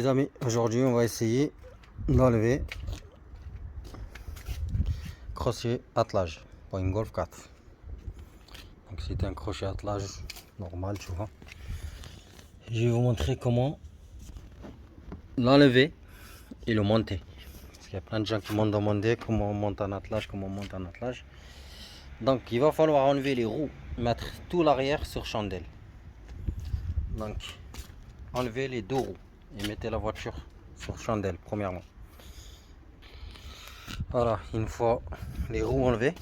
amis, aujourd'hui on va essayer d'enlever crochet attelage pour une Golf 4. Donc c'est un crochet attelage normal, tu vois. Je vais vous montrer comment l'enlever et le monter. Parce qu'il y a plein de gens qui m'ont demandé comment on monte un attelage, Donc il va falloir enlever les roues, mettre tout l'arrière sur chandelle. Donc enlevez les deux roues et mettez la voiture sur chandelle premièrement. Voilà, une fois les roues enlevées,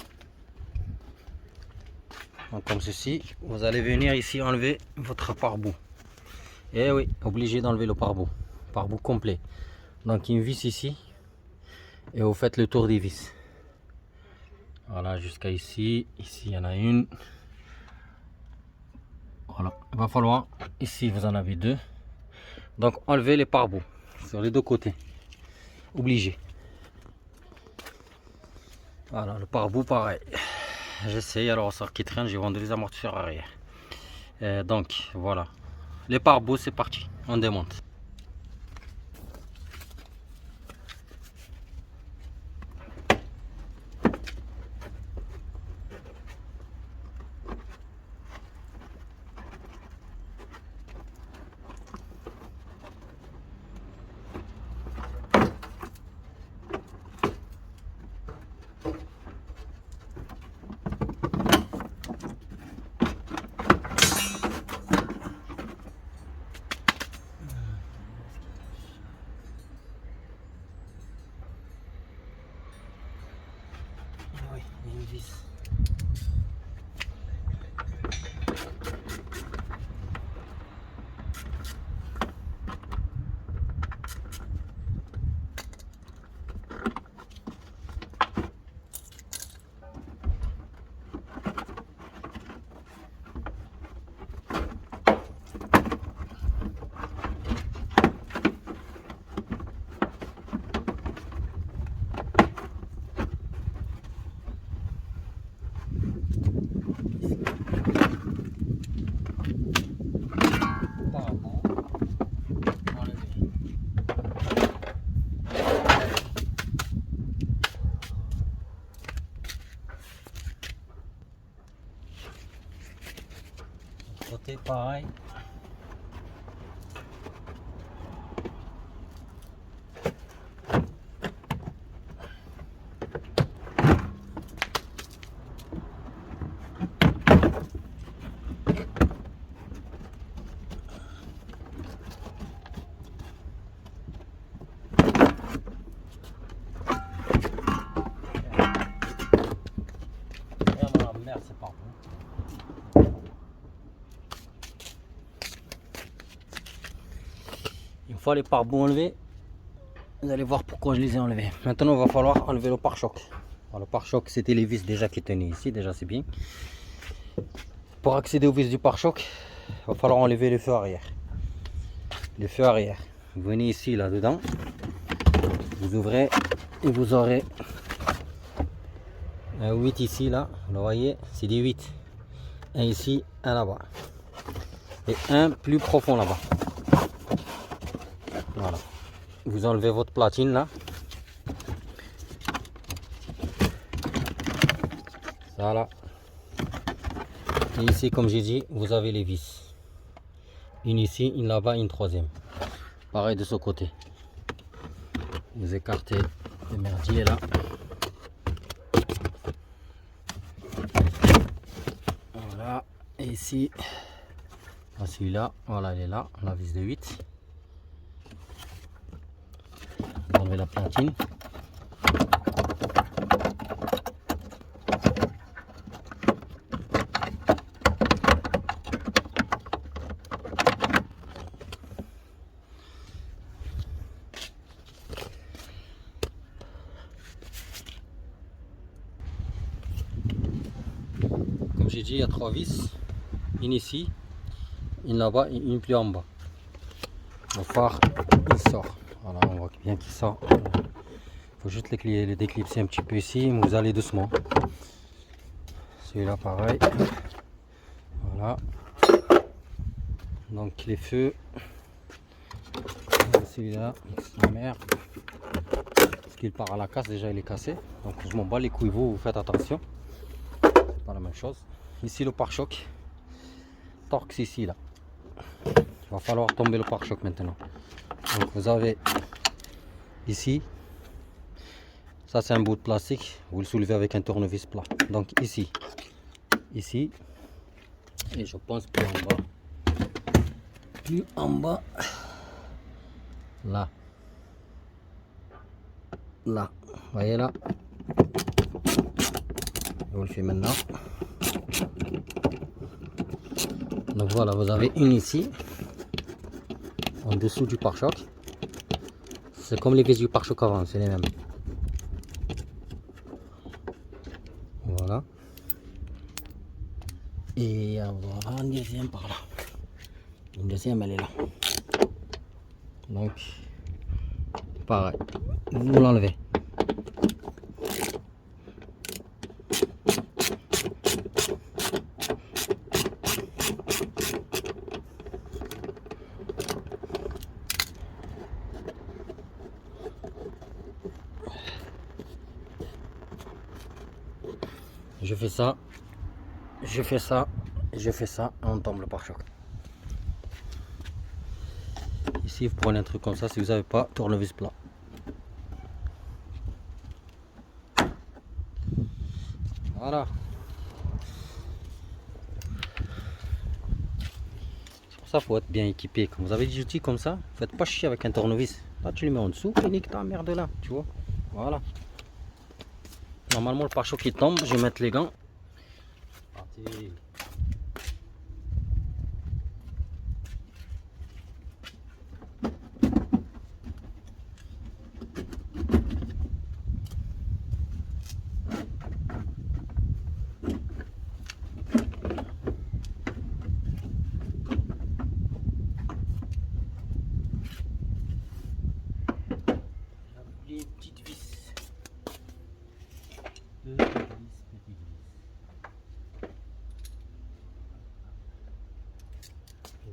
donc comme ceci, vous allez venir ici enlever votre pare-boue. Et oui, obligé d'enlever le pare-boue complet. Donc une vis ici et vous faites le tour des vis. Voilà, jusqu'à ici. Ici il y en a une. Voilà, il va falloir, ici vous en avez deux. Donc enlevez les pare-boue sur les deux côtés. Obligé. Voilà, le pare-boue pareil. J'essaye, alors ça qui traîne, j'ai vendu les amortisseurs arrière. Donc voilà, les pare-boue c'est parti, on démonte. Oui, une vis. Côté pareil. Merde, c'est pas bon. Une fois les pare-boue enlevés, vous allez voir pourquoi je les ai enlevés. Maintenant il va falloir enlever le pare-choc. Le pare-choc c'était les vis déjà qui tenaient ici, déjà c'est bien. Pour accéder aux vis du pare-choc, il va falloir enlever les feux arrière. Les feux arrière. Vous venez ici là dedans, vous ouvrez et vous aurez un 8 ici là, vous voyez, c'est des 8. Un ici, un là-bas. Et un plus profond là-bas. Voilà. Vous enlevez votre platine là. Voilà. Et ici, comme j'ai dit, vous avez les vis. Une ici, une là-bas, une troisième. Pareil de ce côté. Vous écartez le merdier là. Voilà. Et ici, celui-là, voilà, elle est là, la vis de 8. Vous enlevez la platine. Comme j'ai dit, il y a 3 vis. Une ici, une là-bas et une plus en bas. Le phare, il sort. Voilà, on voit bien qu'il sort. Il faut juste les déclipser un petit peu ici, mais vous allez doucement. Celui-là pareil. Voilà. Donc les feux, celui-là, sa mère. Parce qu'il part à la casse, déjà il est cassé. Donc je m'en bats les couilles, vous faites attention. C'est pas la même chose. Ici le pare-choc. Torx ici là. Il va falloir tomber le pare-choc maintenant. Donc vous avez ici, ça c'est un bout de plastique, vous le soulevez avec un tournevis plat. Donc ici, et je pense plus en bas, là, voyez là, je vous le fais maintenant. Donc voilà, vous avez une ici, en dessous du pare-choc. C'est comme les vis du pare-choc avant, c'est les mêmes. Voilà. Et avoir une deuxième par là. Une deuxième, elle est là. Donc, pareil. Vous l'enlevez. Je fais ça, je fais ça, je fais ça, et on tombe le pare-choc. Ici, vous prenez un truc comme ça si vous n'avez pas tournevis plat. Voilà. C'est pour ça qu'il faut être bien équipé. Quand vous avez des outils comme ça, ne faites pas chier avec un tournevis. Là, tu le mets en dessous et nique ta merde là, tu vois. Voilà. Normalement, le pare-choc il tombe, je vais mettre les gants. Parti. Les petites vis. Petites vis.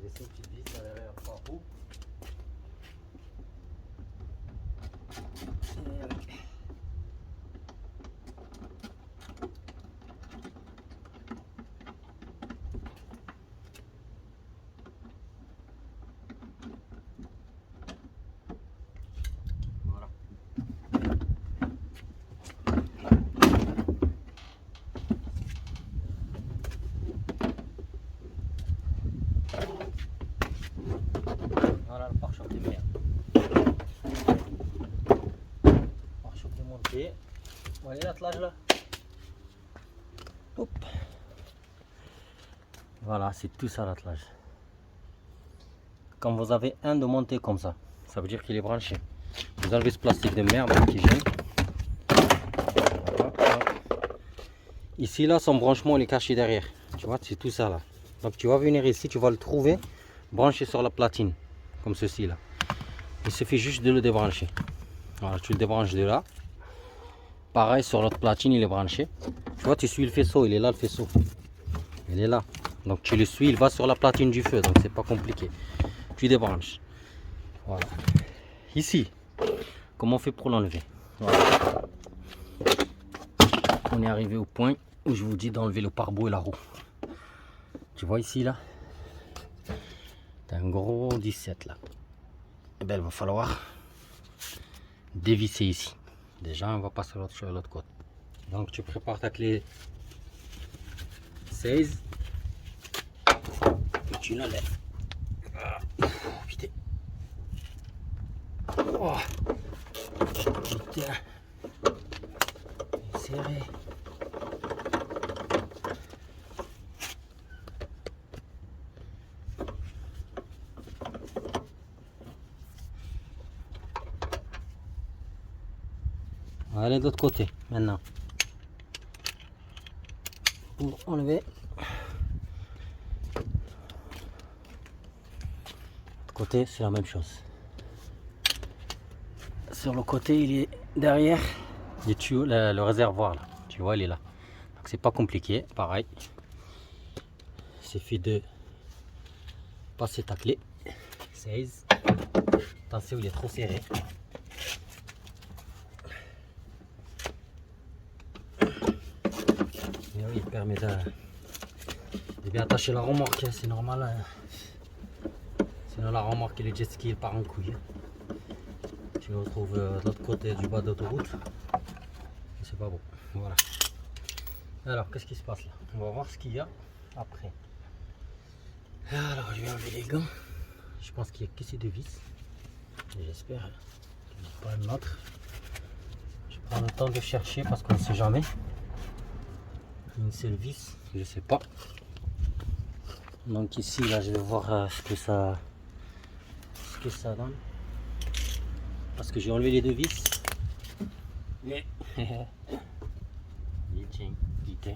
J'ai ces petites vis à l'arrière par où. Voilà. Voilà le pare-choc de merde. Pare-choc démonté. Vous voyez l'attelage là. Hop. Voilà, c'est tout ça l'attelage. Quand vous avez un de monté comme ça, ça veut dire qu'il est branché. Vous enlevez ce plastique de merde qui gêne. Voilà. Ici là, son branchement il est caché derrière. Tu vois, c'est tout ça là. Donc tu vas venir ici, tu vas le trouver branché sur la platine, comme ceci là. Il suffit juste de le débrancher. Voilà, tu le débranches de là. Pareil sur l'autre platine, il est branché. Tu vois, tu suis le faisceau, il est là le faisceau. Il est là. Donc tu le suis, il va sur la platine du feu, donc c'est pas compliqué. Tu débranches. Voilà. Ici, comment on fait pour l'enlever? Voilà. On est arrivé au point où je vous dis d'enlever le pare-boue et la roue. Tu vois ici là, t'as un gros 17 là. Et bien il va falloir dévisser ici. Déjà on va passer sur l'autre côté. Donc tu prépares ta clé 16 et tu l'enlèves. Putain. Oh. Putain. Serré. Allez de l'autre côté maintenant. Pour enlever. De l'autre côté c'est la même chose. Sur le côté il est derrière les tuyaux, le réservoir là. Tu vois il est là. Donc c'est pas compliqué, pareil. Il suffit de passer ta clé 16. Attention, il est trop serré. Et oui, il permet de bien attacher la remorque, c'est normal. Sinon la remorque et les jet ski, il part en couille. Tu le retrouves de l'autre côté du bas d'autoroute. C'est pas bon. Voilà. Alors, qu'est-ce qui se passe là? On va voir ce qu'il y a après. Alors, je vais enlever les gants. Je pense qu'il n'y a que ces deux vis. J'espère qu'il n'y a pas une autre. Je prends le temps de chercher parce qu'on ne sait jamais. Une seule vis, je sais pas. Donc ici, là, je vais voir ce que ça donne. Parce que j'ai enlevé les deux vis. Mais il tient.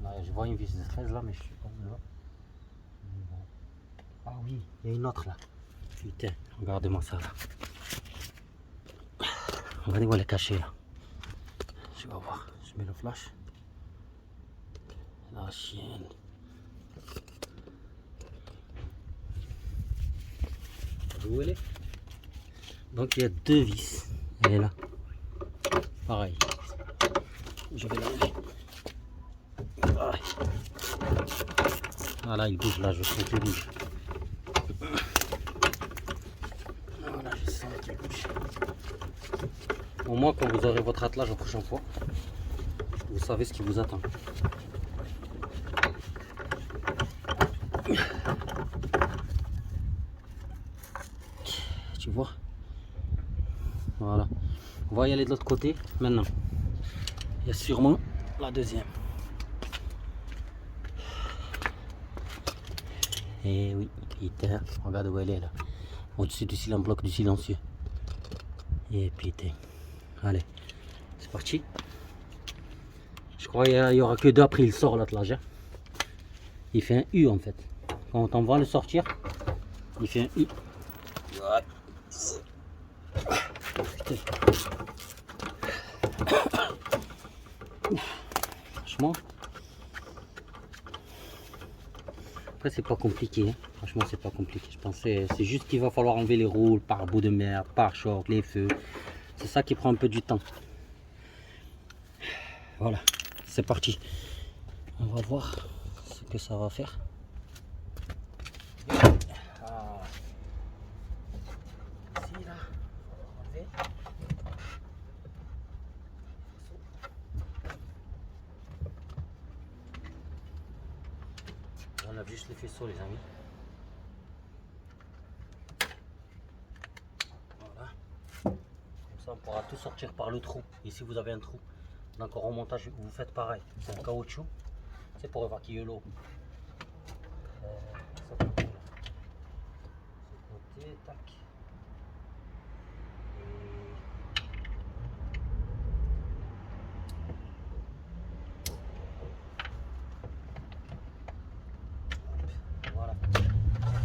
Là, je vois une vis de 13 là, mais je sais pas où là. Ah oui, il y a une autre là. Putain, regardez-moi ça là. Regardez où elle est cachée là. Je vais voir. Je mets le flash. La chienne. Où elle est? Donc il y a deux vis. Elle est là. Pareil. Je vais l'enlever. Voilà, il bouge là, je sens qu'il bouge. Voilà, je sens qu'il bouge. Au moins, quand vous aurez votre attelage la prochaine fois, vous savez ce qui vous attend. Tu vois? Voilà. On va y aller de l'autre côté maintenant. Il y a sûrement la deuxième. Et oui, putain, regarde où elle est là. Au-dessus du bloc du silencieux. Et putain. Allez, c'est parti. Je crois qu'il n'y aura que deux, après il sort l'attelage. Hein. Il fait un U en fait. Quand on va le sortir, il fait un U. Franchement, après c'est pas compliqué. Hein. Franchement, c'est pas compliqué. Je pensais, c'est juste qu'il va falloir enlever les roues, par bout de mer, par choc, les feux. C'est ça qui prend un peu du temps. Voilà, c'est parti. On va voir ce que ça va faire. Ah. Ici, là, enlever. On a juste les faisceaux, les amis. Voilà. Comme ça, on pourra tout sortir par le trou. Ici, vous avez un trou. Donc, au remontage, vous faites pareil. C'est un caoutchouc. C'est pour évacuer l'eau. Ce côté, tac. Voilà.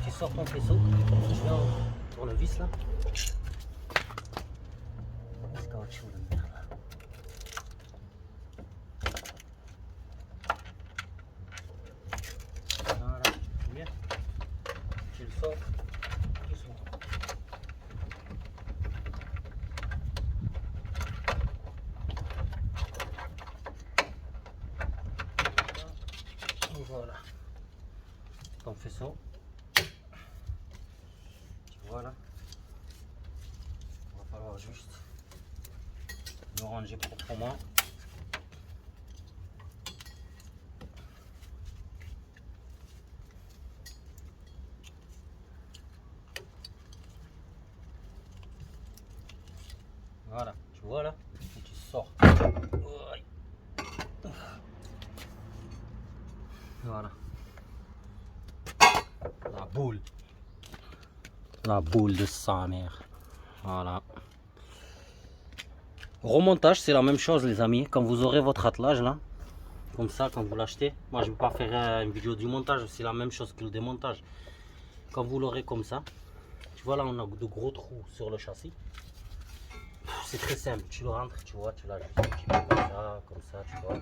Tu sors ton faisceau. Je viens au tournevis là. Ce caoutchouc là. Voilà. Bien. Tu le sors. Doucement. Voilà. Ton faisceau. Voilà. Il va falloir juste le ranger proprement. Voilà, tu vois là, et tu sors. Voilà. La boule de sa mère. Voilà. Remontage, c'est la même chose les amis. Quand vous aurez votre attelage là, comme ça, quand vous l'achetez, moi je ne vais pas faire une vidéo du montage, c'est la même chose que le démontage. Quand vous l'aurez comme ça, tu vois là on a de gros trous sur le châssis. C'est très simple, tu le rentres, tu vois, tu l'ajustes un petit peu comme ça, tu vois.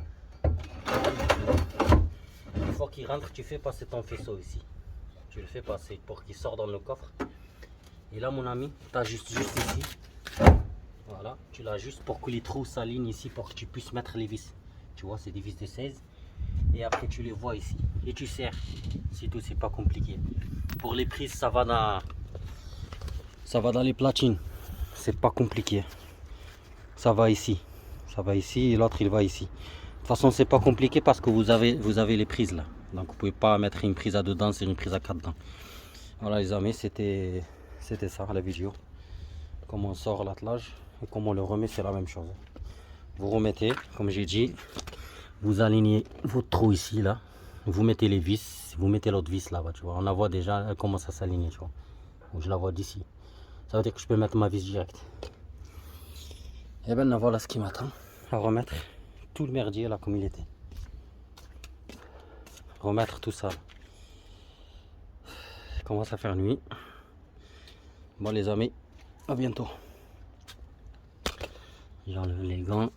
Une fois qu'il rentre, tu fais passer ton faisceau ici. Tu le fais passer pour qu'il sorte dans le coffre. Et là, mon ami, tu ajustes juste ici. Voilà, tu l'ajustes pour que les trous s'alignent ici pour que tu puisses mettre les vis. Tu vois, c'est des vis de 16. Et après, tu les vois ici. Et tu serres. C'est tout, c'est pas compliqué. Pour les prises, ça va dans les platines. C'est pas compliqué. Ça va ici. Ça va ici et l'autre, il va ici. De toute façon, c'est pas compliqué parce que vous avez les prises là. Donc, vous pouvez pas mettre une prise à deux dents, c'est une prise à quatre dents. Voilà, les amis, c'était ça la vidéo. Comment on sort l'attelage et comment on le remet, c'est la même chose. Vous remettez, comme j'ai dit, vous alignez votre trou ici, là. Vous mettez les vis, vous mettez l'autre vis là-bas, tu vois. On la voit déjà, elle commence à s'aligner, tu vois. Donc, je la vois d'ici. Ça veut dire que je peux mettre ma vis directe. Et ben voilà ce qui m'attend. À remettre tout le merdier là comme il était. Remettre tout ça. Il commence à faire nuit. Bon les amis, à bientôt. J'enlève les gants.